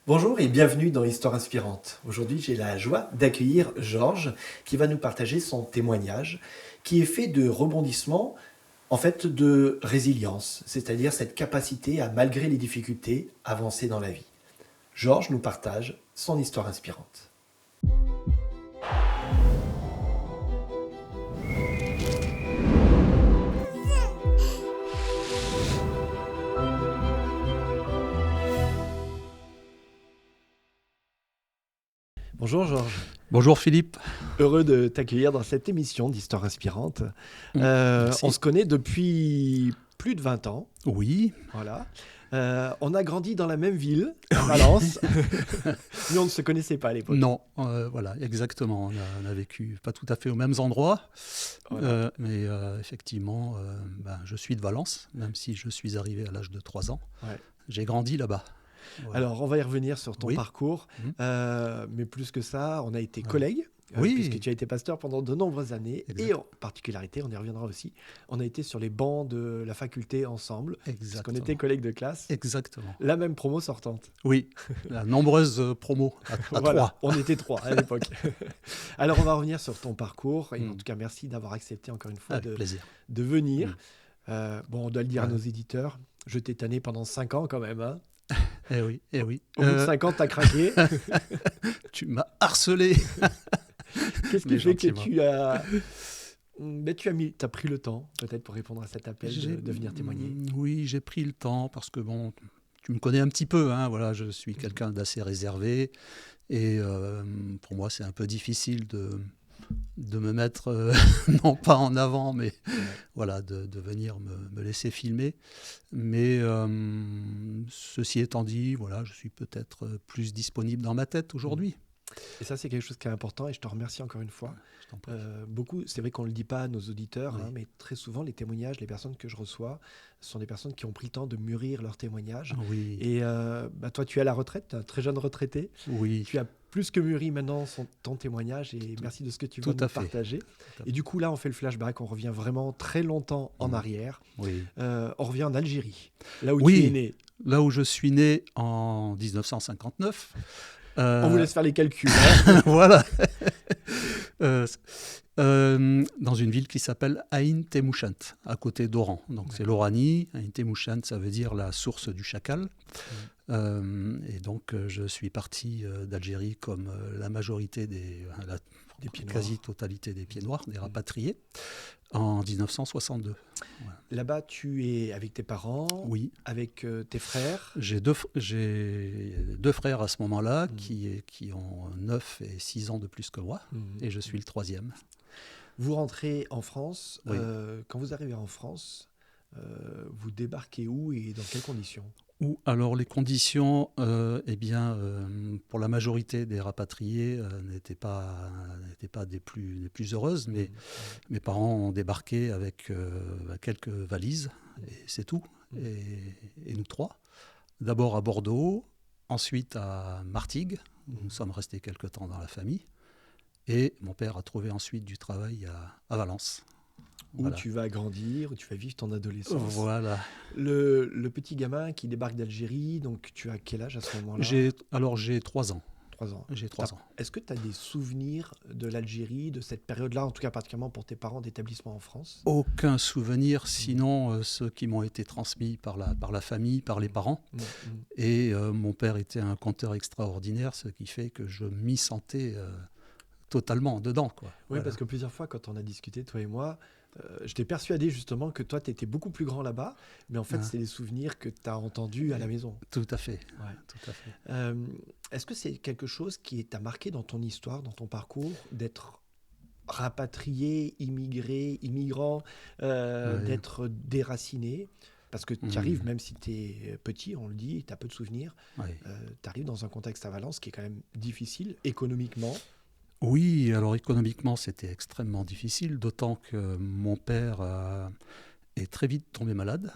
Bonjour et bienvenue dans Histoire inspirante. Aujourd'hui, j'ai la joie d'accueillir Georges qui va nous partager son témoignage qui est fait de rebondissements, en fait de résilience, c'est-à-dire cette capacité à, malgré les difficultés, avancer dans la vie. Georges nous partage son histoire inspirante. Bonjour Georges. Bonjour Philippe. Heureux de t'accueillir dans cette émission d'Histoire inspirante. On se connaît depuis plus de 20 ans. Oui. Voilà. On a grandi dans la même ville, à Valence, mais on ne se connaissait pas à l'époque. Non, voilà, exactement. On a vécu pas tout à fait aux mêmes endroits, Voilà. mais effectivement, je suis de Valence, même si je suis arrivé à l'âge de 3 ans. Ouais. J'ai grandi là-bas. Voilà. Alors, on va y revenir sur ton Oui. parcours, mais plus que ça, on a été collègues, Oui. puisque tu as été pasteur pendant de nombreuses années, Exact. et en particularité, on y reviendra aussi, on a été sur les bancs de la faculté ensemble, puisqu'on était collègues de classe, Exactement. la même promo sortante. Oui, la nombreuse promo à Voilà, 3. on était 3 à l'époque. Alors, on va revenir sur ton parcours, et en tout cas, merci d'avoir accepté encore une fois Avec plaisir. de venir. Bon, on doit le dire à nos Ouais. éditeurs, je t'ai tanné pendant 5 ans quand même, hein. Eh oui, eh oui. Au bout de 5 ans, t'as craqué. Tu m'as harcelé. Qu'est-ce qui Mais fait que gentiment. t'as pris le temps, peut-être, pour répondre à cet appel de venir témoigner? Oui, j'ai pris le temps parce que bon, tu me connais un petit peu, hein, voilà, je suis quelqu'un d'assez réservé et pour moi c'est un peu difficile de me mettre, non pas en avant, mais voilà, de venir me laisser filmer. Mais ceci étant dit, voilà, je suis peut-être plus disponible dans ma tête aujourd'hui. Et ça, c'est quelque chose qui est important, et je te remercie encore une fois. Je t'en prie. Beaucoup, c'est vrai qu'on ne le dit pas à nos auditeurs, Oui. hein, mais très souvent, les témoignages, les personnes que je reçois, ce sont des personnes qui ont pris le temps de mûrir leurs témoignages. Oui. Et toi, tu es à la retraite, tu es un très jeune retraité. Oui. Tu as plus que mûri maintenant ton témoignage, et merci de ce que tu vas nous partager. Et du coup, là, on fait le flashback, on revient vraiment très longtemps en arrière. Oui. On revient en Algérie, là où tu es né. Là où je suis né en 1959. On vous laisse faire les calculs. Hein. Voilà. Dans une ville qui s'appelle Aïn Temouchent, à côté d'Oran. Donc c'est l'Oranie. Aïn Temouchent, ça veut dire la source du chacal. Et donc je suis parti d'Algérie comme la majorité la quasi-totalité des pieds noirs, des rapatriés, en 1962. Voilà. Là-bas, tu es avec tes parents, oui. Avec tes frères. J'ai deux frères à ce moment-là qui ont 9 et 6 ans de plus que moi, et je suis le troisième. Vous rentrez en France. Oui. Quand vous arrivez en France, vous débarquez où et dans quelles conditions? Alors les conditions, pour la majorité des rapatriés, n'étaient pas des plus heureuses, mais mes parents ont débarqué avec quelques valises, et c'est tout, et nous trois. D'abord à Bordeaux, ensuite à Martigues, où nous sommes restés quelque temps dans la famille, et mon père a trouvé ensuite du travail à Valence. Où tu vas grandir, où tu vas vivre ton adolescence. Voilà. Le petit gamin qui débarque d'Algérie, donc tu as quel âge à ce moment-là? J'ai 3 ans. 3 ans. J'ai 3 ans. Est-ce que tu as des souvenirs de l'Algérie, de cette période-là, en tout cas particulièrement pour tes parents, d'établissement en France? Aucun souvenir, sinon ceux qui m'ont été transmis par la famille, par les parents. Et mon père était un conteur extraordinaire, ce qui fait que je m'y sentais totalement dedans, quoi. Oui, voilà. Parce que plusieurs fois, quand on a discuté, toi et moi, je t'ai persuadé justement que toi, tu étais beaucoup plus grand là-bas, mais en fait, c'est des souvenirs que tu as entendus à la maison. Tout à fait. Ouais. Tout à fait. Est-ce que c'est quelque chose qui t'a marqué dans ton histoire, dans ton parcours, d'être rapatrié, immigrant, d'être déraciné? Parce que tu arrives, même si tu es petit, on le dit, tu as peu de souvenirs, tu arrives dans un contexte à Valence qui est quand même difficile économiquement. Oui, alors économiquement, c'était extrêmement difficile, d'autant que mon père est très vite tombé malade.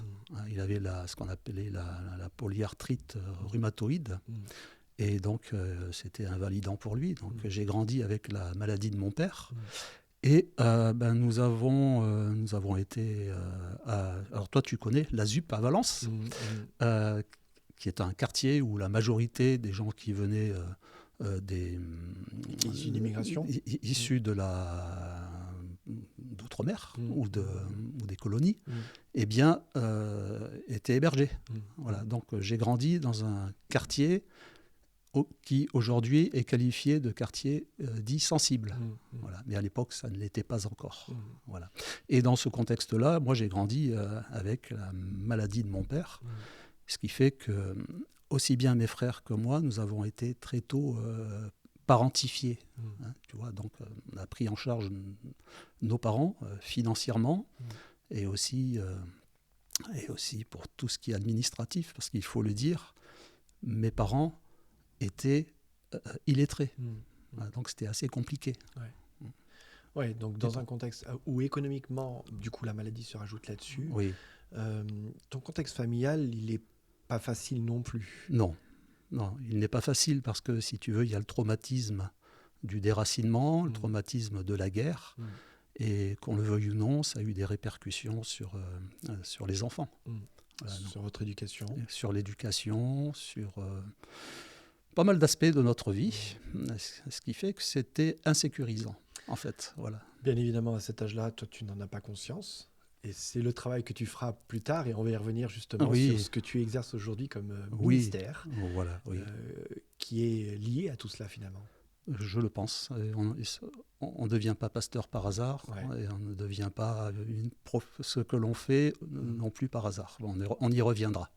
Il avait ce qu'on appelait la polyarthrite rhumatoïde. Et donc, c'était invalidant pour lui. Donc, j'ai grandi avec la maladie de mon père. Et nous avons été... alors, toi, tu connais la ZUP à Valence, qui est un quartier où la majorité des gens qui venaient issus d'immigration, issus d'outre-mer ou des colonies, eh bien, étaient hébergés. Voilà. Donc j'ai grandi dans un quartier qui aujourd'hui est qualifié de quartier dit sensible. Voilà. Mais à l'époque, ça ne l'était pas encore. Voilà. Et dans ce contexte-là, moi j'ai grandi avec la maladie de mon père, ce qui fait que aussi bien mes frères que moi, nous avons été très tôt parentifiés. Hein, tu vois, donc on a pris en charge nos parents financièrement et aussi pour tout ce qui est administratif, parce qu'il faut le dire, mes parents étaient illettrés. Voilà, donc c'était assez compliqué. Ouais, donc dans un contexte où économiquement, du coup, la maladie se rajoute là-dessus, ton contexte familial, il n'est pas facile non plus. Non, il n'est pas facile parce que, si tu veux, il y a le traumatisme du déracinement, le traumatisme de la guerre, et qu'on le veuille ou non, ça a eu des répercussions sur les enfants. Voilà, sur votre éducation. Sur l'éducation, sur pas mal d'aspects de notre vie, ce qui fait que c'était insécurisant, en fait. Voilà. Bien évidemment, à cet âge-là, toi, tu n'en as pas conscience. Et c'est le travail que tu feras plus tard, et on va y revenir justement sur ce que tu exerces aujourd'hui comme ministère, qui est lié à tout cela finalement. Je le pense. On ne devient pas pasteur par hasard, et on ne devient pas ce que l'on fait non plus par hasard. On y reviendra.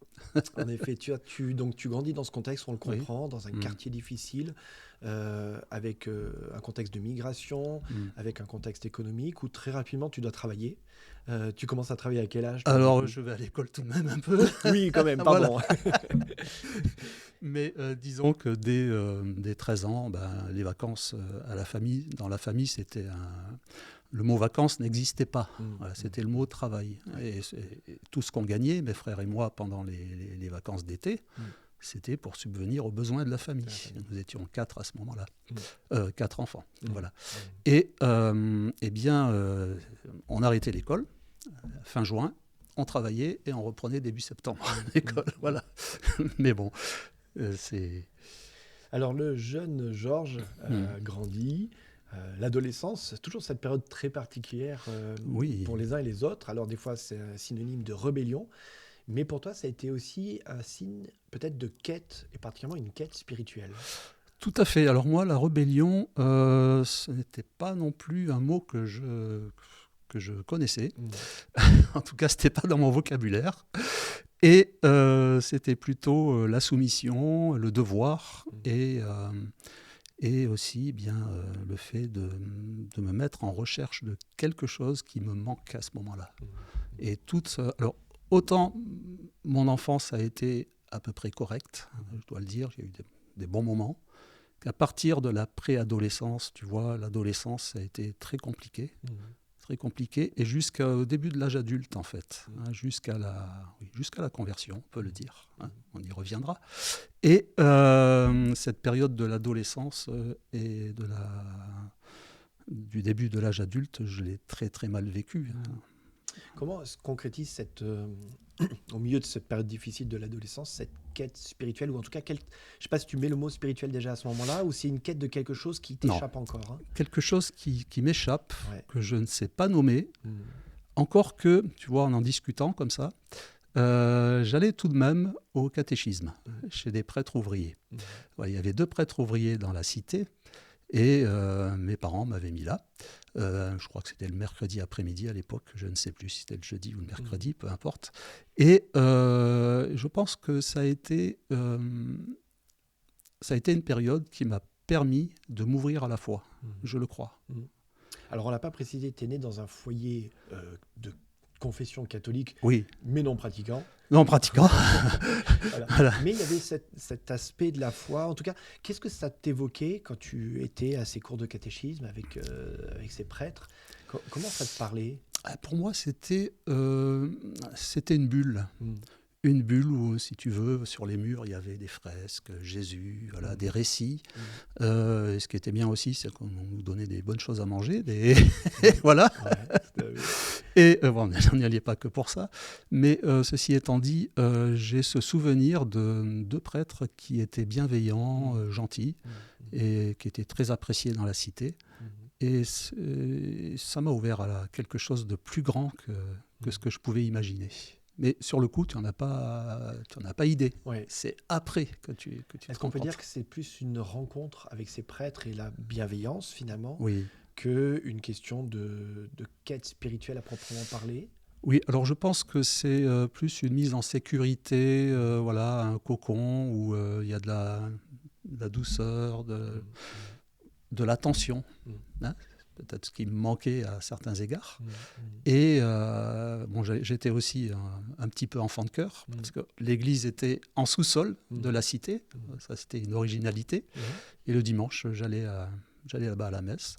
En effet, tu grandis dans ce contexte, on le comprend, dans un quartier difficile, avec un contexte de migration, avec un contexte économique, où très rapidement tu dois travailler. Tu commences à travailler à quel âge? Alors, je vais à l'école tout de même un peu. Oui, quand même, pardon. Mais disons que dès 13 ans, les vacances dans la famille, c'était le mot vacances n'existait pas. Voilà, c'était le mot travail. Et tout ce qu'on gagnait, mes frères et moi, pendant les vacances d'été, c'était pour subvenir aux besoins de la famille. Nous étions 4 à ce moment-là, 4 enfants. Voilà. Et eh bien, on arrêtait l'école fin juin, on travaillait et on reprenait début septembre l'école. Voilà. Mais bon, c'est... Alors le jeune Georges grandit. L'adolescence, c'est toujours cette période très particulière pour les uns et les autres. Alors des fois, c'est un synonyme de rébellion. Mais pour toi, ça a été aussi un signe peut-être de quête, et particulièrement une quête spirituelle. Tout à fait. Alors moi, la rébellion, ce n'était pas non plus un mot que je connaissais. En tout cas, ce n'était pas dans mon vocabulaire. Et c'était plutôt la soumission, le devoir, et aussi le fait de me mettre en recherche de quelque chose qui me manque à ce moment-là. Et alors, autant mon enfance a été à peu près correcte, je dois le dire, j'ai eu des bons moments, qu'à partir de la préadolescence, tu vois, l'adolescence, ça a été très compliqué. Très compliqué, et jusqu'au début de l'âge adulte, en fait, jusqu'à la conversion, on peut le dire, on y reviendra. Et cette période de l'adolescence et du début de l'âge adulte, je l'ai très très mal vécu. Comment se concrétise au milieu de cette période difficile de l'adolescence, cette quête spirituelle, ou en tout cas, je ne sais pas si tu mets le mot spirituel déjà à ce moment-là, ou c'est une quête de quelque chose qui t'échappe encore, hein. Quelque chose qui m'échappe, que je ne sais pas nommer, encore que, tu vois, en discutant comme ça, j'allais tout de même au catéchisme, chez des prêtres ouvriers. Il y avait 2 prêtres ouvriers dans la cité, et mes parents m'avaient mis là. Je crois que c'était le mercredi après-midi à l'époque, je ne sais plus si c'était le jeudi ou le mercredi, peu importe. Et je pense que ça a été une période qui m'a permis de m'ouvrir à la foi, je le crois. Alors on ne l'a pas précisé, tu es né dans un foyer de confession catholique, mais non pratiquant. Non pratiquant. Voilà. Mais il y avait cet aspect de la foi. En tout cas, qu'est-ce que ça t'évoquait quand tu étais à ces cours de catéchisme avec ces prêtres? Comment ça te parlait? Pour moi, c'était une bulle. une bulle où, si tu veux, sur les murs, il y avait des fresques, Jésus, voilà, des récits. Et ce qui était bien aussi, c'est qu'on nous donnait des bonnes choses à manger. Voilà. Ouais, Et bon, on n'y allait pas que pour ça. Mais ceci étant dit, j'ai ce souvenir de deux prêtres qui étaient bienveillants, gentils, et qui étaient très appréciés dans la cité. Et ça m'a ouvert à quelque chose de plus grand que ce que je pouvais imaginer. Mais sur le coup, tu n'en as pas idée. Ouais. C'est après que tu Est-ce qu'on peut dire que c'est plus une rencontre avec ces prêtres et la bienveillance, finalement, Oui. qu'une question de quête spirituelle à proprement parler? Oui, alors je pense que c'est plus une mise en sécurité, voilà, un cocon où il y a de la douceur, de l'attention, hein, peut-être ce qui me manquait à certains égards. Et bon, j'étais aussi un petit peu enfant de cœur, parce que l'église était en sous-sol de la cité, ça c'était une originalité. Et le dimanche, j'allais là-bas à la messe,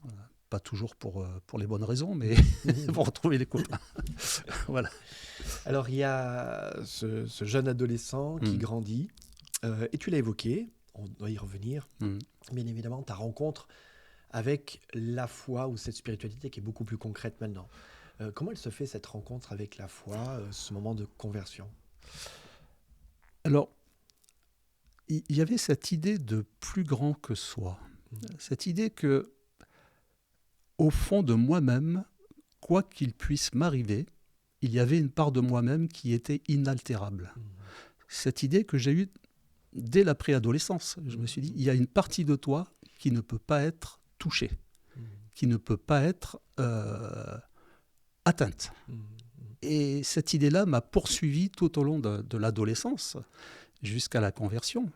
pas toujours pour les bonnes raisons, mais pour retrouver les copains. Voilà. Alors, il y a ce jeune adolescent qui grandit, et tu l'as évoqué, on doit y revenir, bien évidemment, ta rencontre avec la foi ou cette spiritualité qui est beaucoup plus concrète maintenant. Comment elle se fait, cette rencontre avec la foi, ce moment de conversion? Alors, il y avait cette idée de plus grand que soi, cette idée que, au fond de moi-même, quoi qu'il puisse m'arriver, il y avait une part de moi-même qui était inaltérable. Cette idée que j'ai eue dès la préadolescence. Je me suis dit, il y a une partie de toi qui ne peut pas être touchée, qui ne peut pas être atteinte. Et cette idée-là m'a poursuivi tout au long de l'adolescence, jusqu'à la conversion.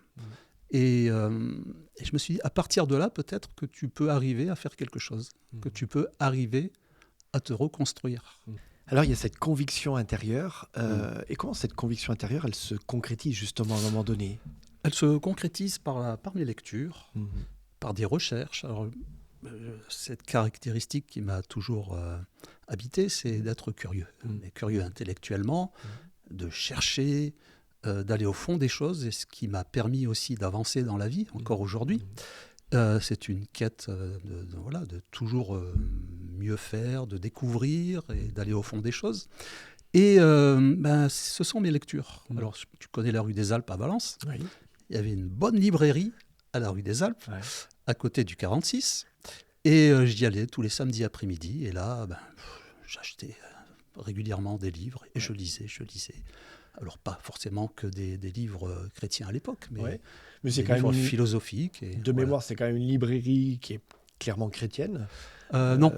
Et je me suis dit, à partir de là, peut-être que tu peux arriver à faire quelque chose, que tu peux arriver à te reconstruire. Alors, il y a cette conviction intérieure. Et comment cette conviction intérieure, elle se concrétise justement à un moment donné? Elle se concrétise par mes lectures, par des recherches. Alors, cette caractéristique qui m'a toujours habité, c'est d'être curieux. Mais curieux intellectuellement, de chercher, d'aller au fond des choses, et ce qui m'a permis aussi d'avancer dans la vie, encore aujourd'hui. C'est une quête de toujours mieux faire, de découvrir et d'aller au fond des choses. Et ce sont mes lectures. Alors, tu connais la rue des Alpes à Valence. Oui. Il y avait une bonne librairie à la rue des Alpes, à côté du 46. Et j'y allais tous les samedis après-midi. Et là, j'achetais régulièrement des livres et je lisais. Alors, pas forcément que des livres chrétiens à l'époque, mais c'est quand livres philosophiques. Et, de mémoire, c'est quand même une librairie qui est clairement chrétienne. Non,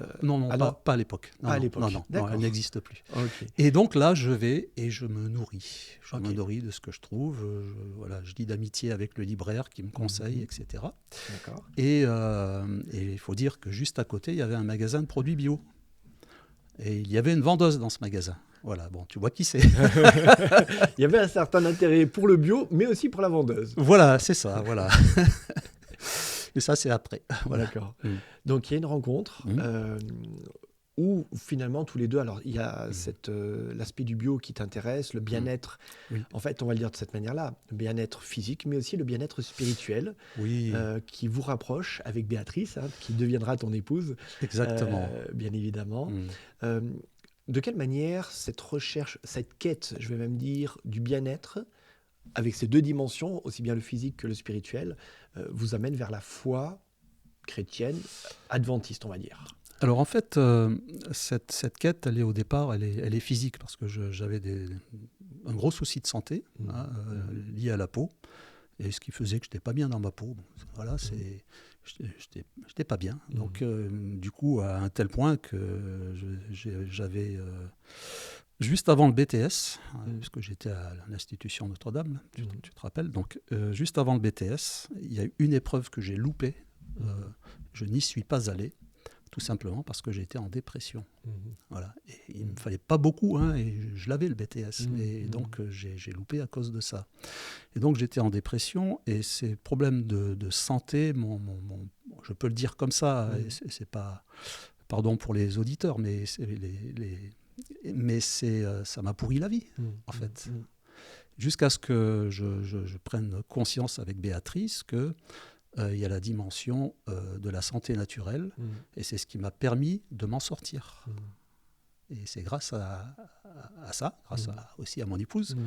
pas à l'époque. Pas à l'époque. Non, elle n'existe plus. Okay. Et donc là, je vais et je me nourris. Je me nourris de ce que je trouve. Je lis d'amitié avec le libraire qui me conseille, etc. D'accord. Et il faut dire que juste à côté, il y avait un magasin de produits bio. Et il y avait une vendeuse dans ce magasin. Voilà, bon, tu vois qui c'est. Il y avait un certain intérêt pour le bio, mais aussi pour la vendeuse. Voilà, c'est ça, voilà. Et ça, c'est après. Voilà. D'accord. Donc, il y a une rencontre où, finalement, tous les deux, alors, il y a l'aspect du bio qui t'intéresse, le bien-être. En fait, on va le dire de cette manière-là, le bien-être physique, mais aussi le bien-être spirituel, qui vous rapproche avec Béatrice, qui deviendra ton épouse. Exactement. Bien évidemment. De quelle manière cette recherche, cette quête, je vais même dire, du bien-être, avec ces deux dimensions, aussi bien le physique que le spirituel, vous amène vers la foi chrétienne, adventiste, on va dire? Alors en fait, cette quête, elle est physique, parce que j'avais un gros souci de santé lié à la peau, et ce qui faisait que je n'étais pas bien dans ma peau. Voilà, j'étais pas bien. Donc du coup, à un tel point que j'avais... juste avant le BTS, puisque j'étais à l'institution Notre-Dame, tu te rappelles, donc juste avant le BTS, il y a eu une épreuve que j'ai loupée. Je n'y suis pas allé, tout simplement parce que j'étais en dépression. Voilà. Et il ne me fallait pas beaucoup, et je l'avais le BTS, et donc j'ai loupé à cause de ça. Et donc j'étais en dépression, et ces problèmes de santé, je peux le dire comme ça, et c'est pas... Pardon pour les auditeurs, mais ça m'a pourri la vie, en fait. jusqu'à ce que je prenne conscience avec Béatrice que il y a la dimension de la santé naturelle, et c'est ce qui m'a permis de m'en sortir. Et c'est grâce à ça, grâce aussi à mon épouse,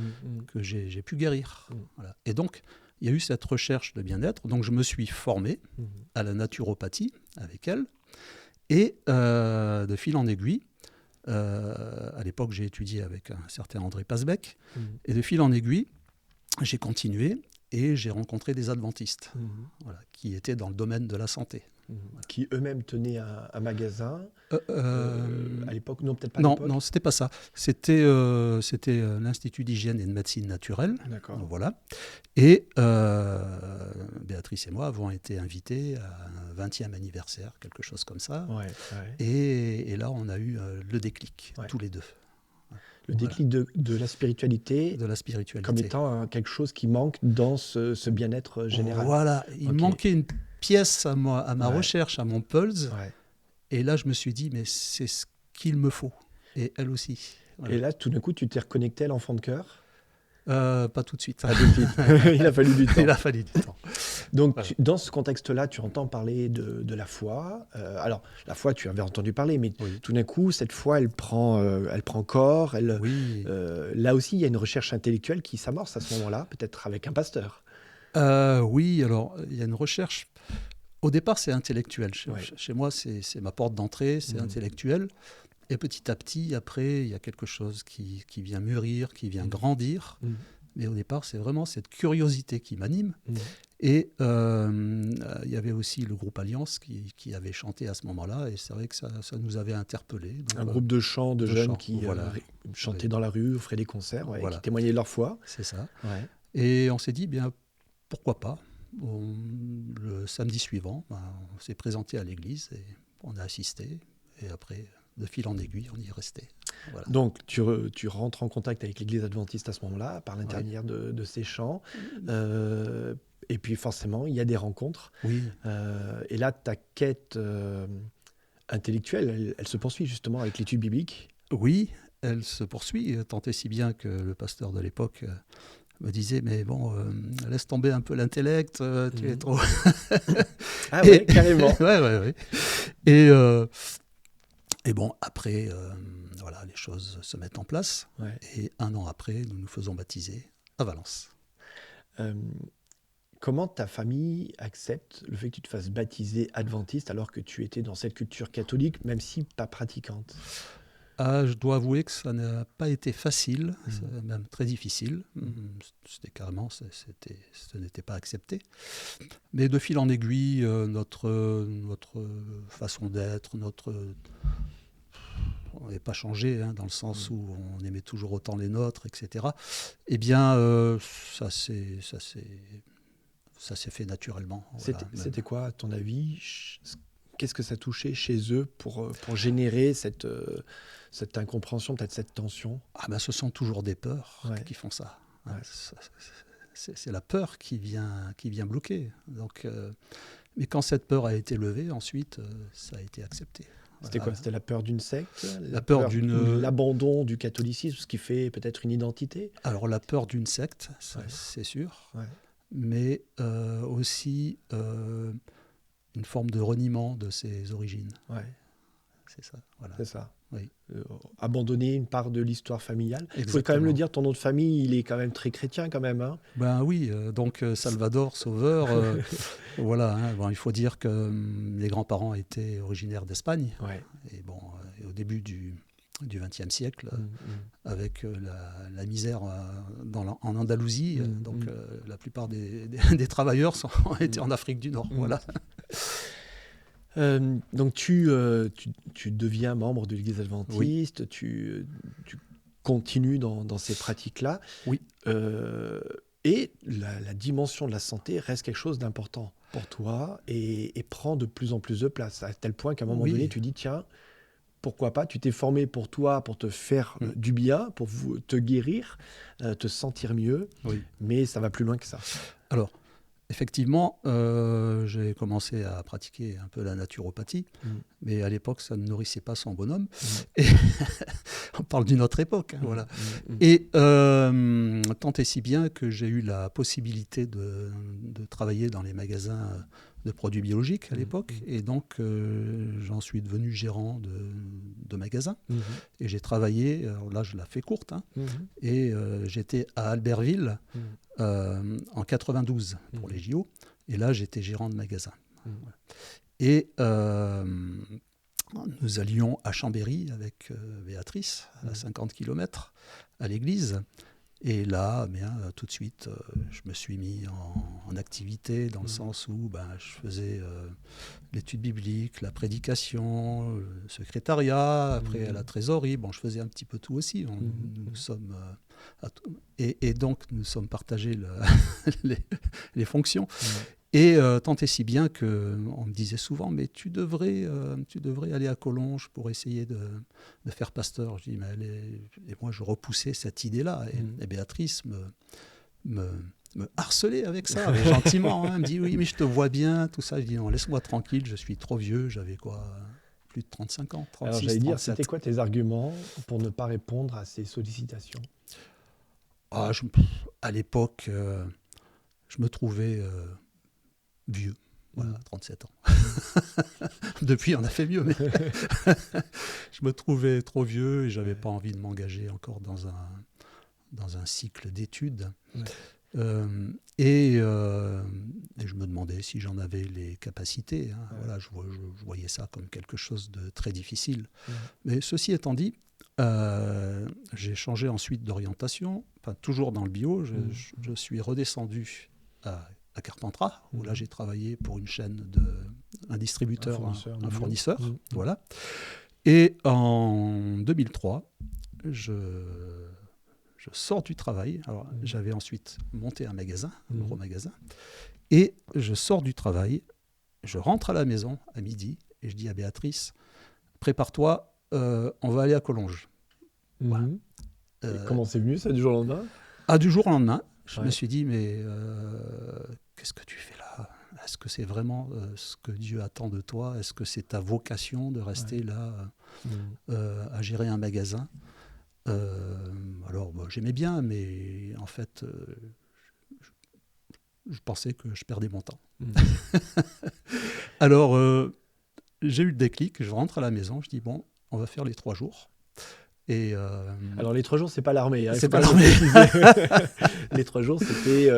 que j'ai pu guérir. Voilà. Et donc, il y a eu cette recherche de bien-être. Donc, je me suis formé à la naturopathie avec elle. Et de fil en aiguille, à l'époque, j'ai étudié avec un certain André Pasbeck. Et de fil en aiguille, j'ai continué et j'ai rencontré des adventistes voilà, qui étaient dans le domaine de la santé. Qui eux-mêmes tenaient un magasin à l'époque. Non, peut-être pas à non, l'époque. non, c'était pas ça. C'était l'Institut d'hygiène et de médecine naturelle. D'accord. Voilà. Et Béatrice et moi avons été invités à un 20e anniversaire, quelque chose comme ça. Ouais. Et là, on a eu le déclic, tous les deux. Le déclic de la spiritualité. De la spiritualité. Comme étant quelque chose qui manque dans ce bien-être général. Voilà. Il manquait une pièce à ma recherche, à mon pulse. Ouais. Et là, je me suis dit, mais c'est ce qu'il me faut. Et elle aussi. Voilà. Et là, tout d'un coup, tu t'es reconnecté à l'enfant de cœur ? Pas tout de suite. Pas tout de suite. Il a fallu du temps. Il a fallu du temps. Donc, voilà. Dans ce contexte-là, tu entends parler de la foi. Alors, la foi, tu avais entendu parler, mais tout d'un coup, cette foi, elle prend corps. Là aussi, il y a une recherche intellectuelle qui s'amorce à ce moment-là, peut-être avec un pasteur. Oui, alors, il y a une recherche. Au départ, c'est intellectuel. Chez moi, c'est ma porte d'entrée, c'est intellectuel. Et petit à petit, après, il y a quelque chose qui vient mûrir, qui vient grandir. Mais au départ, c'est vraiment cette curiosité qui m'anime. Et il y avait aussi le groupe Alliance qui avait chanté à ce moment-là. Et c'est vrai que ça nous avait interpellés. Un groupe de chants de jeunes qui chantaient dans la rue, offraient des concerts, qui témoignaient de leur foi. C'est ça. Ouais. Et on s'est dit, bien, pourquoi pas ? Le samedi suivant, on s'est présenté à l'église et on a assisté. Et après, de fil en aiguille, on y est resté. Voilà. Donc, tu rentres en contact avec l'église adventiste à ce moment-là, par l'intermédiaire de ces chants. Et puis, forcément, il y a des rencontres. Oui. Et là, ta quête intellectuelle, elle se poursuit justement avec l'étude biblique. Oui, elle se poursuit, tant et si bien que le pasteur de l'époque me disait, mais bon, laisse tomber un peu l'intellect, tu es trop... Ah ouais, carrément. Ouais. Et bon, après, voilà, les choses se mettent en place. Ouais. Et 1 an après, nous nous faisons baptiser à Valence. Comment ta famille accepte le fait que tu te fasses baptiser adventiste alors que tu étais dans cette culture catholique, même si pas pratiquante ? Je dois avouer que ça n'a pas été facile, même très difficile. C'était carrément, ce n'était pas accepté. Mais de fil en aiguille, notre façon d'être, on n'est pas changé, dans le sens où on aimait toujours autant les nôtres, etc. Eh bien, ça s'est fait naturellement. C'était quoi, à ton avis ? Qu'est-ce que ça touchait chez eux pour générer cette incompréhension, peut-être cette tension ? Ce sont toujours des peurs qui font ça. Ouais. C'est la peur qui vient bloquer. Donc, mais quand cette peur a été levée, ensuite, ça a été accepté. C'était quoi ? C'était la peur d'une secte ? La peur l'abandon du catholicisme, ce qui fait peut-être une identité ? Alors, la peur d'une secte, c'est sûr. Ouais. Mais aussi... une forme de reniement de ses origines. Ouais. C'est ça. Voilà. C'est ça. Oui. Abandonner une part de l'histoire familiale. Il faut quand même le dire, ton nom de famille, il est quand même très chrétien quand même. Hein ? Ben oui, donc Salvador, Sauveur. Voilà. Bon, il faut dire que les grands-parents étaient originaires d'Espagne. Ouais. Et bon, au début du XXe siècle, avec la misère en Andalousie. Donc la plupart des travailleurs ont été en Afrique du Nord. Voilà. Donc tu deviens membre de l'Église adventiste, oui. tu continues dans ces pratiques-là. Oui. Et la dimension de la santé reste quelque chose d'important pour toi et prend de plus en plus de place, à tel point qu'à un moment donné, tu dis, tiens, pourquoi pas, tu t'es formé pour toi, pour te faire du bien, pour te guérir, te sentir mieux, mais ça va plus loin que ça. Alors, effectivement, j'ai commencé à pratiquer un peu la naturopathie, mais à l'époque, ça ne nourrissait pas son bonhomme. Et on parle d'une autre époque, hein, voilà. Et tant et si bien que j'ai eu la possibilité de travailler dans les magasins de produits biologiques à l'époque, et donc j'en suis devenu gérant de magasin. Et j'ai travaillé, alors là je la fais courte, hein, et j'étais à Albertville en 92 pour les JO, et là j'étais gérant de magasin. Voilà. Et nous allions à Chambéry avec Béatrice, à 50 km, à l'église. Et là, tout de suite, je me suis mis en activité dans le sens où je faisais l'étude biblique, la prédication, le secrétariat, après la trésorerie. Bon, je faisais un petit peu tout aussi. Nous sommes et donc nous sommes partagés les fonctions. Et tant et si bien qu'on me disait souvent, mais tu devrais aller à Collonges pour essayer de faire pasteur. Je dis, et moi je repoussais cette idée-là. Et Béatrice me harcelait avec ça, gentiment. Hein. Elle me dit, oui, mais je te vois bien, tout ça. Je dis, non, laisse-moi tranquille, je suis trop vieux. J'avais plus de 35 ans, 36, Alors j'allais dire, 37. c'était quoi tes arguments pour ne pas répondre à ces sollicitations? À l'époque, je me trouvais... vieux, voilà, 37 ans. Depuis, on a fait mieux, mais je me trouvais trop vieux et je n'avais pas envie de m'engager encore dans un cycle d'études. Et je me demandais si j'en avais les capacités. Hein. Voilà, je voyais ça comme quelque chose de très difficile. Mais ceci étant dit, j'ai changé ensuite d'orientation, toujours dans le bio. Je suis redescendu à Carpentras, où là j'ai travaillé pour une chaîne un distributeur, un fournisseur. Voilà. Et en 2003, je sors du travail. Alors j'avais ensuite monté un magasin, un gros magasin, et je sors du travail, je rentre à la maison à midi et je dis à Béatrice, prépare-toi, on va aller à Collonges. Voilà. Comment c'est venu ça du jour au lendemain? Du jour au lendemain. Je me suis dit, mais qu'est-ce que tu fais là? Est-ce que c'est vraiment ce que Dieu attend de toi? Est-ce que c'est ta vocation de rester là à gérer un magasin? Alors, j'aimais bien, mais en fait, je pensais que je perdais mon temps. Alors, j'ai eu le déclic, je rentre à la maison, je dis, bon, on va faire les 3 jours. Et alors les 3 jours, c'est pas l'armée. Hein, c'est pas l'armée. Les 3 jours, c'était.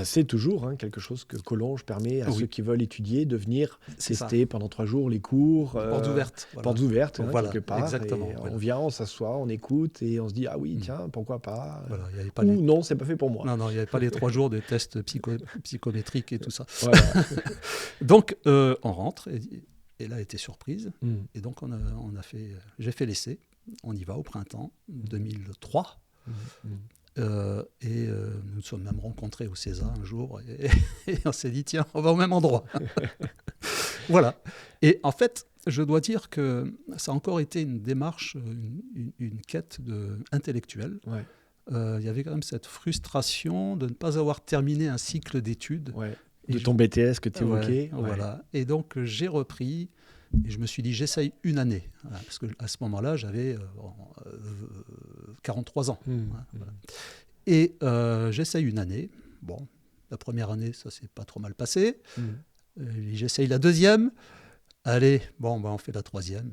C'est toujours quelque chose que Collonges permet à ceux qui veulent étudier de venir tester pendant 3 jours les cours. Portes ouvertes. Voilà. Portes ouvertes, voilà, quelque part. Exactement. On vient, on s'assoit, on écoute et on se dit, ah oui, tiens, pourquoi pas. Voilà, non, c'est pas fait pour moi. Non, il n'y avait pas les 3 jours de tests psychométriques et tout ça. Voilà. Donc, on rentre et là, était surprise. Et donc, j'ai fait l'essai. On y va au printemps 2003. Et nous nous sommes même rencontrés au César un jour. Et on s'est dit, tiens, on va au même endroit. Voilà. Et en fait, je dois dire que ça a encore été une démarche, une quête intellectuelle. Il y avait quand même cette frustration de ne pas avoir terminé un cycle d'études. De ton BTS que tu évoquais. Voilà. Et donc, j'ai repris. Et je me suis dit, j'essaye une année. Voilà, parce qu'à ce moment-là, j'avais 43 ans. Voilà. Et j'essaye une année. Bon, la première année, ça s'est pas trop mal passé. J'essaye la deuxième. Allez, on fait la troisième.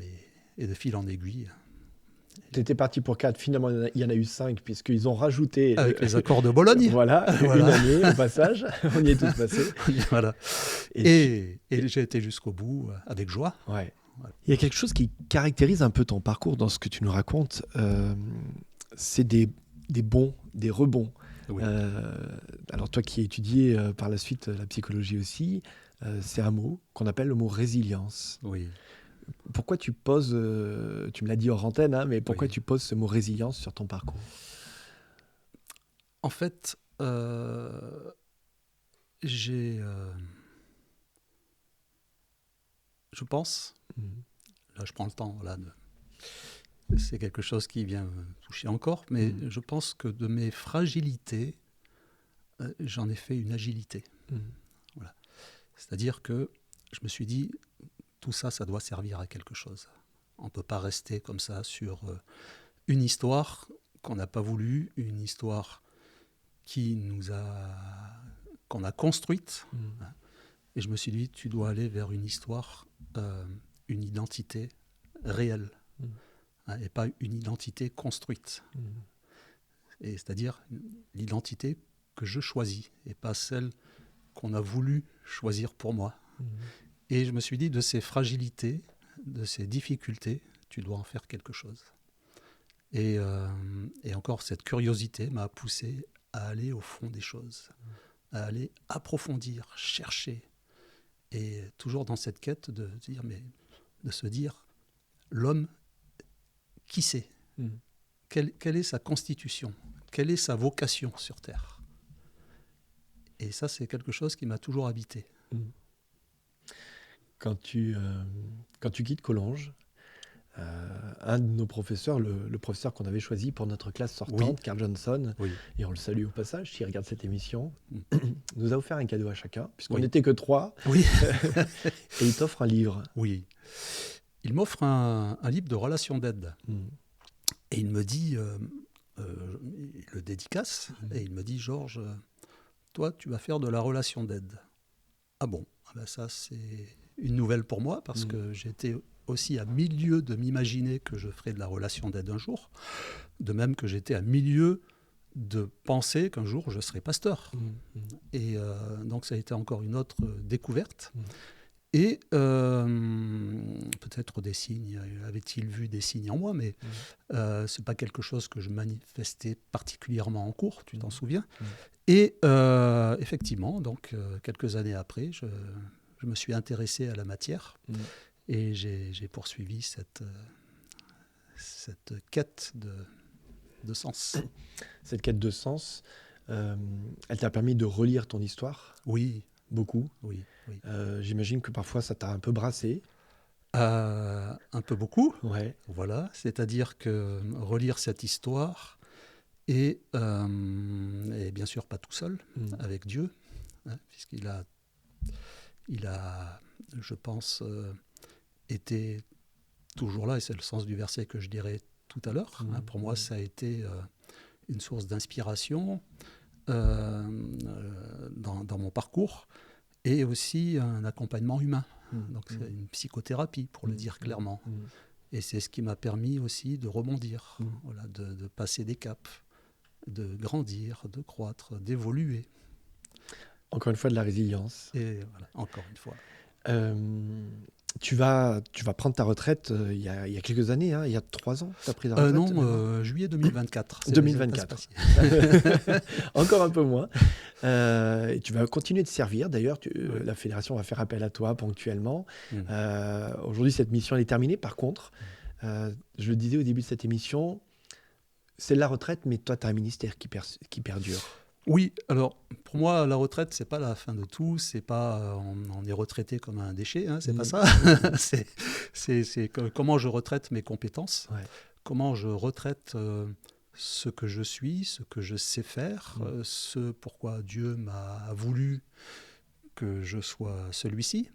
Et de fil en aiguille. Tu étais parti pour 4. Finalement, il y en a eu 5, puisqu'ils ont rajouté... Avec les accords de Bologne. Voilà, une année au passage. On y est tous passés. Voilà. Et j'ai été jusqu'au bout avec joie. Ouais. Il y a quelque chose qui caractérise un peu ton parcours dans ce que tu nous racontes. C'est des bons, des rebonds. Oui. Alors toi qui as étudié par la suite la psychologie aussi, c'est un mot qu'on appelle le mot résilience. Oui. Pourquoi tu poses, tu me l'as dit hors antenne, mais pourquoi tu poses ce mot résilience sur ton parcours? En fait, je pense, là je prends le temps, c'est quelque chose qui vient me toucher encore, mais je pense que de mes fragilités j'en ai fait une agilité. Voilà. C'est-à-dire que je me suis dit, tout ça, ça doit servir à quelque chose. On ne peut pas rester comme ça sur une histoire qu'on n'a pas voulu, une histoire qu'on a construite. Et je me suis dit, tu dois aller vers une histoire, une identité réelle, et pas une identité construite. Et c'est-à-dire l'identité que je choisis, et pas celle qu'on a voulu choisir pour moi. Et je me suis dit, de ces fragilités, de ces difficultés, tu dois en faire quelque chose. Et encore, cette curiosité m'a poussé à aller au fond des choses, à aller approfondir, chercher. Et toujours dans cette quête de se dire, l'homme, qui c'est ? Quelle est sa constitution ? Quelle est sa vocation sur Terre ? Et ça, c'est quelque chose qui m'a toujours habité. Quand tu quittes Collonges, un de nos professeurs, le professeur qu'on avait choisi pour notre classe sortante, Carl Johnson, et on le salue au passage s'il regarde cette émission, nous a offert un cadeau à chacun, puisqu'on n'était que 3, et il t'offre un livre. Oui, il m'offre un livre de relations d'aide. Et il me dit, il le dédicace, et il me dit, Georges, toi, tu vas faire de la relation d'aide. Ah bon, ça c'est une nouvelle pour moi, parce que j'étais aussi à milieu de m'imaginer que je ferais de la relation d'aide un jour, de même que j'étais à milieu de penser qu'un jour je serais pasteur. Et donc ça a été encore une autre découverte. Et peut-être des signes, avait-il vu des signes en moi, mais ce n'est pas quelque chose que je manifestais particulièrement en cours, tu t'en souviens. Et effectivement, donc, quelques années après, je me suis intéressé à la matière et j'ai poursuivi cette quête de sens. Cette quête de sens, elle t'a permis de relire ton histoire ? Oui. Beaucoup ? Oui. J'imagine que parfois ça t'a un peu brassé ? Un peu beaucoup. Ouais. Voilà, c'est-à-dire que relire cette histoire, et bien sûr pas tout seul, avec Dieu, puisqu'il a, je pense, été toujours là, et c'est le sens du verset que je dirais tout à l'heure. Pour moi, ça a été une source d'inspiration dans mon parcours, et aussi un accompagnement humain. Donc c'est une psychothérapie, pour le dire clairement. Et c'est ce qui m'a permis aussi de rebondir, de passer des caps, de grandir, de croître, d'évoluer. Encore une fois, de la résilience. Et voilà, encore une fois. Tu vas prendre ta retraite il y a quelques années, il y a 3 ans, tu as pris ta retraite Non, juillet 2024. 2024. Encore un peu moins. Et tu vas continuer de servir. D'ailleurs, la fédération va faire appel à toi ponctuellement. Aujourd'hui, cette mission elle est terminée. Par contre, je le disais au début de cette émission, c'est la retraite, mais toi, tu as un ministère qui perdure. Oui, alors pour moi, la retraite, c'est pas la fin de tout, c'est pas on est retraité comme un déchet, c'est pas ça. c'est comment je retraite mes compétences, comment je retraite ce que je suis, ce que je sais faire, ce pourquoi Dieu m'a voulu que je sois celui-ci.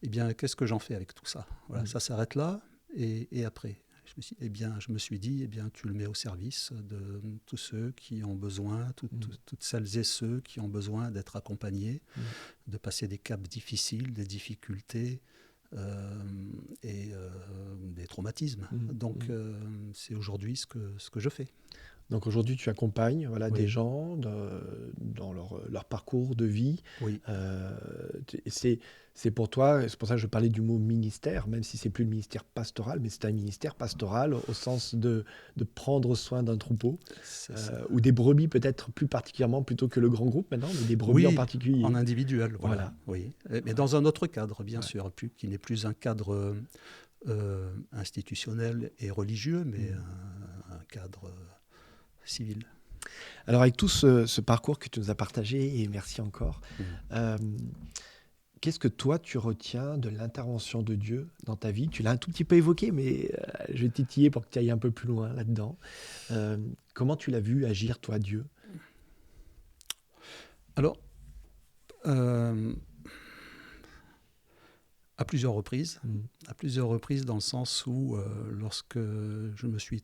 Eh bien, qu'est-ce que j'en fais avec tout ça ? Voilà, ça s'arrête là, et après je me suis dit, tu le mets au service de tous ceux qui ont besoin, toutes celles et ceux qui ont besoin d'être accompagnés, de passer des caps difficiles, des difficultés et des traumatismes. Donc, c'est aujourd'hui ce que je fais. Donc aujourd'hui, tu accompagnes des gens dans leur parcours de vie. Oui. C'est pour toi, c'est pour ça que je parlais du mot ministère, même si c'est plus le ministère pastoral, mais c'est un ministère pastoral au sens de prendre soin d'un troupeau, ou des brebis peut-être plus particulièrement, plutôt que le grand groupe maintenant, mais des brebis en particulier. En individuel, voilà. Oui. Mais dans un autre cadre, bien sûr, qui n'est plus un cadre institutionnel et religieux, mais un cadre civil. Alors avec tout ce parcours que tu nous as partagé, et merci encore, qu'est-ce que toi tu retiens de l'intervention de Dieu dans ta vie ? Tu l'as un tout petit peu évoqué, mais je vais titiller pour que tu ailles un peu plus loin là-dedans. Comment tu l'as vu agir, toi, Dieu ? Alors, à plusieurs reprises. À plusieurs reprises dans le sens où, lorsque je me suis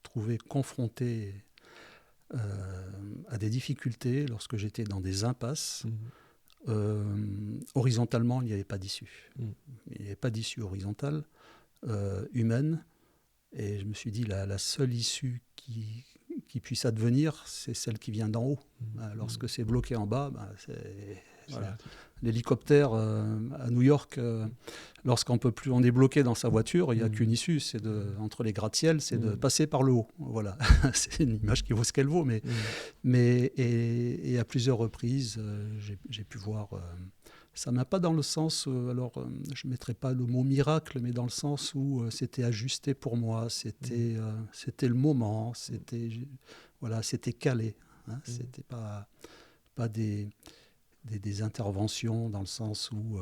trouvé confronté à des difficultés, lorsque j'étais dans des impasses, horizontalement, il n'y avait pas d'issue. Il n'y avait pas d'issue horizontale, humaine. Et je me suis dit, la seule issue qui puisse advenir, c'est celle qui vient d'en haut. Lorsque c'est bloqué en bas, voilà. L'hélicoptère à New York, lorsqu'on peut plus, on est bloqué dans sa voiture, il n'y a qu'une issue, c'est entre les gratte-ciel, c'est de passer par le haut. Voilà, c'est une image qui vaut ce qu'elle vaut, mais à plusieurs reprises, j'ai pu voir. Ça m'a pas dans le sens, je ne mettrai pas le mot miracle, mais dans le sens où c'était ajusté pour moi, c'était le moment, c'était calé. Hein, c'était pas des interventions dans le sens où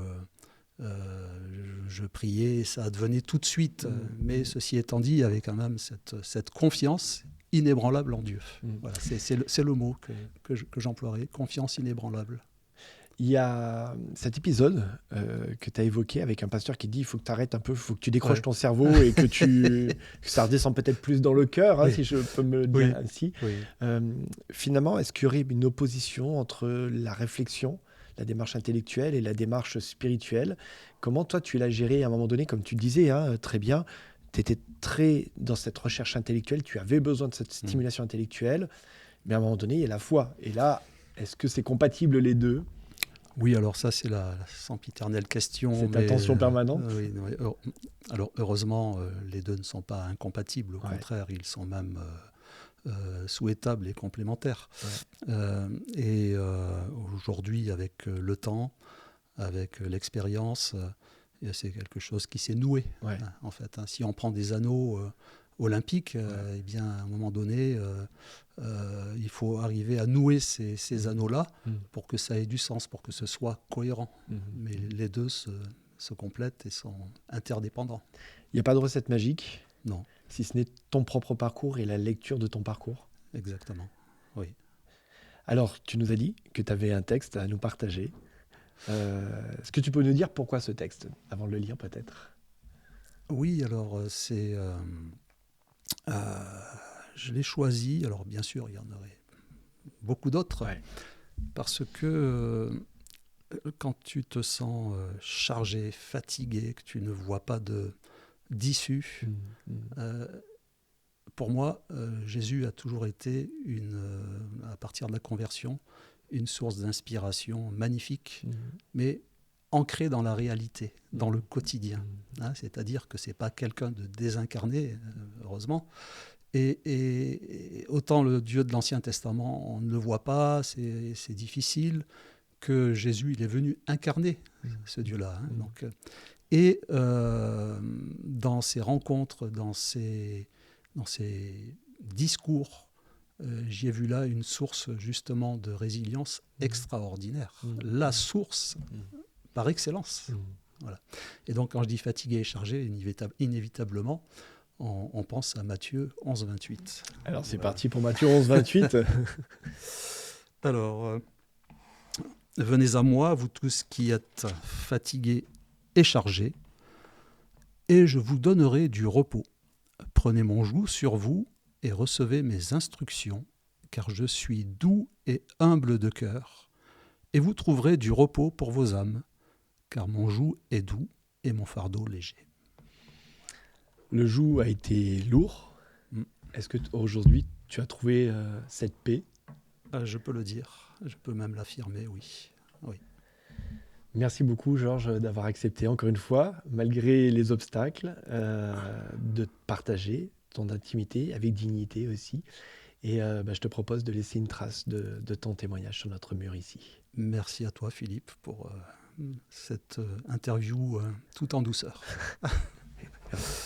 je priais et ça advenait tout de suite. Mais ceci étant dit, il y avait quand même cette confiance inébranlable en Dieu. Voilà, c'est le mot que j'emploierais, confiance inébranlable. Il y a cet épisode que tu as évoqué avec un pasteur qui dit il faut que tu arrêtes un peu, il faut que tu décroches ton cerveau et que ça redescende peut-être plus dans le cœur, si je peux me le dire ainsi. Finalement, est-ce qu'il y aurait une opposition entre la réflexion, la démarche intellectuelle et la démarche spirituelle? Comment toi tu l'as géré à un moment donné, comme tu le disais très bien, tu étais très dans cette recherche intellectuelle, tu avais besoin de cette stimulation intellectuelle, mais à un moment donné, il y a la foi. Et là, est-ce que c'est compatible les deux? Oui, alors ça, c'est la sempiternelle question. C'est ta tension permanente. Alors, heureusement, les deux ne sont pas incompatibles. Au contraire, ils sont même souhaitables et complémentaires. Aujourd'hui, avec le temps, avec l'expérience, c'est quelque chose qui s'est noué, en fait. Si on prend des anneaux olympiques, eh bien, à un moment donné, il faut arriver à nouer ces anneaux-là pour que ça ait du sens, pour que ce soit cohérent. Mais les deux se complètent et sont interdépendants. Il n'y a pas de recette magique? Non. Si ce n'est ton propre parcours et la lecture de ton parcours? Exactement, oui. Alors, tu nous as dit que tu avais un texte à nous partager. Est-ce que tu peux nous dire pourquoi ce texte, avant de le lire peut-être? Oui, alors je l'ai choisi. Alors bien sûr, il y en aurait beaucoup d'autres, parce que quand tu te sens chargé, fatigué, que tu ne vois pas d'issue, pour moi, Jésus a toujours été, à partir de la conversion, une source d'inspiration magnifique, mais ancrée dans la réalité, dans le quotidien. C'est-à-dire que ce n'est pas quelqu'un de désincarné, heureusement. Et autant le Dieu de l'Ancien Testament, on ne le voit pas, c'est difficile, que Jésus, il est venu incarner ce Dieu-là. Donc, dans ses rencontres, dans ses discours, j'y ai vu là une source justement de résilience extraordinaire. La source par excellence. Voilà. Et donc quand je dis fatigué et chargé, inévitablement, on pense à Matthieu 11, 28. Alors c'est parti pour Matthieu 11, 28. Alors, venez à moi, vous tous qui êtes fatigués et chargés, et je vous donnerai du repos. Prenez mon joug sur vous et recevez mes instructions, car je suis doux et humble de cœur, et vous trouverez du repos pour vos âmes, car mon joug est doux et mon fardeau léger. Le joug a été lourd. Est-ce qu'aujourd'hui, tu as trouvé cette paix? Je peux le dire, je peux même l'affirmer, oui. Merci beaucoup, Georges, d'avoir accepté encore une fois, malgré les obstacles, de partager ton intimité avec dignité aussi. Et je te propose de laisser une trace de ton témoignage sur notre mur ici. Merci à toi, Philippe, pour cette interview tout en douceur. Merci.